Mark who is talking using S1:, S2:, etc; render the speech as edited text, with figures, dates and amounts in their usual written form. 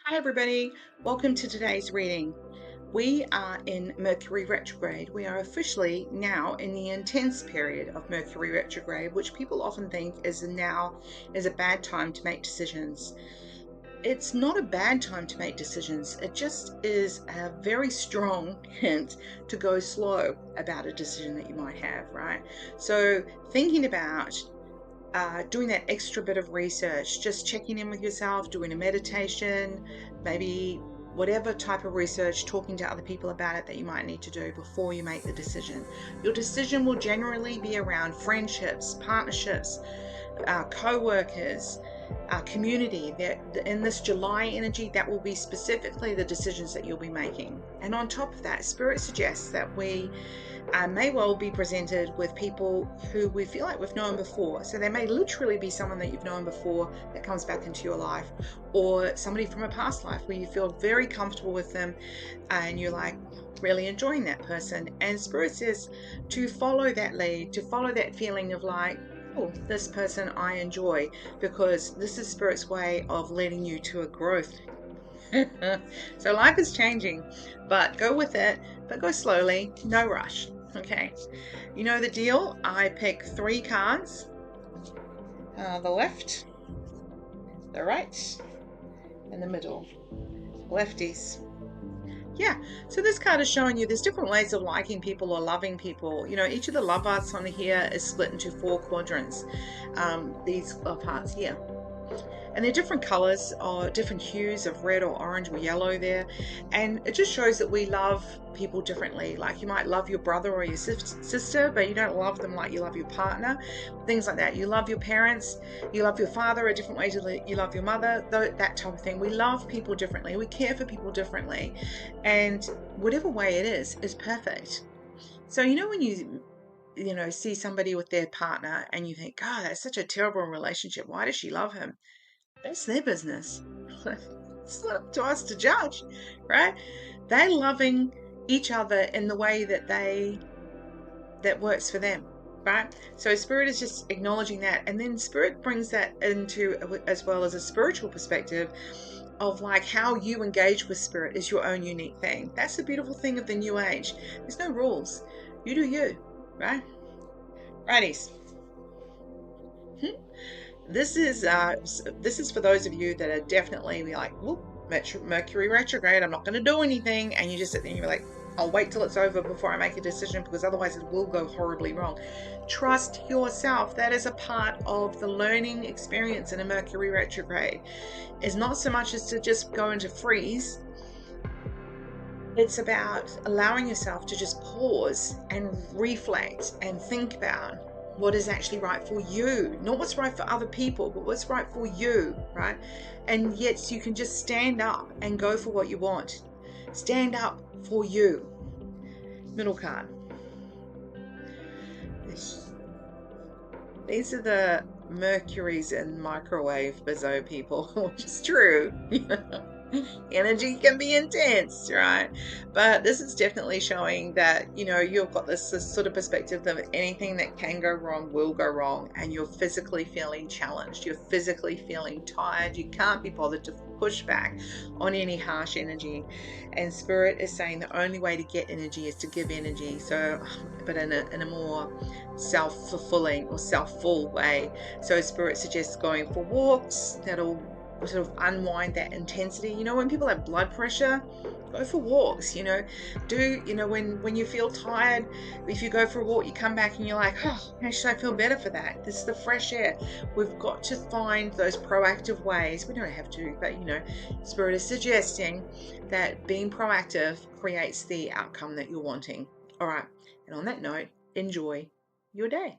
S1: Hi everybody, welcome to today's reading. We are in Mercury Retrograde. We are officially now in the intense period of Mercury Retrograde, which people often think is a bad time to make decisions. It's not a bad time to make decisions. It just is a very strong hint to go slow about a decision that you might have, right? So thinking about doing that extra bit of research, just checking in with yourself, doing a meditation, maybe whatever type of research, talking to other people about it that you might need to do before you make the decision. Your decision will generally be around friendships, partnerships, co-workers, community. In this July energy, that will be specifically the decisions that you'll be making. And on top of that, Spirit suggests that we may well be presented with people who we feel like we've known before. So there may literally be someone that you've known before that comes back into your life, or somebody from a past life where you feel very comfortable with them and you're like really enjoying that person. And Spirit says to follow that lead, to follow that feeling of like, oh, this person I enjoy, because this is Spirit's way of leading you to a growth. So life is changing, but go with it, but go slowly, no rush. Okay, you know the deal. I pick three cards, the left, the right, and the middle. Lefties. Yeah, so this card is showing you there's different ways of liking people or loving people. You know, each of the love arts on here is split into 4 quadrants. These love hearts here. And they're different colors or different hues of red or orange or yellow there. And it just shows that we love people differently. Like you might love your brother or your sister, but you don't love them like you love your partner. Things like that. You love your parents, you love your father a different way to you love your mother, that type of thing. We love people differently. We care for people differently. And whatever way it is perfect. So, you know, when you see somebody with their partner and you think, God, that's such a terrible relationship. Why does she love him? That's their business. It's not up to us to judge, right? They're loving each other in the way that works for them, right? So Spirit is just acknowledging that, and then Spirit brings that into as well as a spiritual perspective of like how you engage with Spirit is your own unique thing. That's the beautiful thing of the New Age. There's no rules. You do you, right? Righties. This is for those of you that are definitely like, whoop, Mercury retrograde, I'm not going to do anything, and you just sit there and you're like, I'll wait till it's over before I make a decision because otherwise it will go horribly wrong. Trust yourself. That is a part of the learning experience in a Mercury retrograde. It's not so much as to just go into freeze. It's about allowing yourself to just pause and reflect and think about what is actually right for you, not what's right for other people, but what's right for you, right? And yet you can just stand up and go for what you want. Stand up for you. Middle card. These are the Mercuries and microwave bizzo people, which is true. Energy can be intense, right? But this is definitely showing that, you've got this sort of perspective that anything that can go wrong will go wrong, and you're physically feeling challenged. You're physically feeling tired. You can't be bothered to push back on any harsh energy. And Spirit is saying the only way to get energy is to give energy. So, but in a more self-fulfilling or self-full way. So Spirit suggests going for walks that'll sort of unwind that intensity. When people have blood pressure, go for walks. When you feel tired, if you go for a walk, you come back and you're like, oh, actually I feel better for that. This is the fresh air. We've got to find those proactive ways. We don't have to, but Spirit is suggesting that being proactive creates the outcome that you're wanting. All right, and on that note, enjoy your day.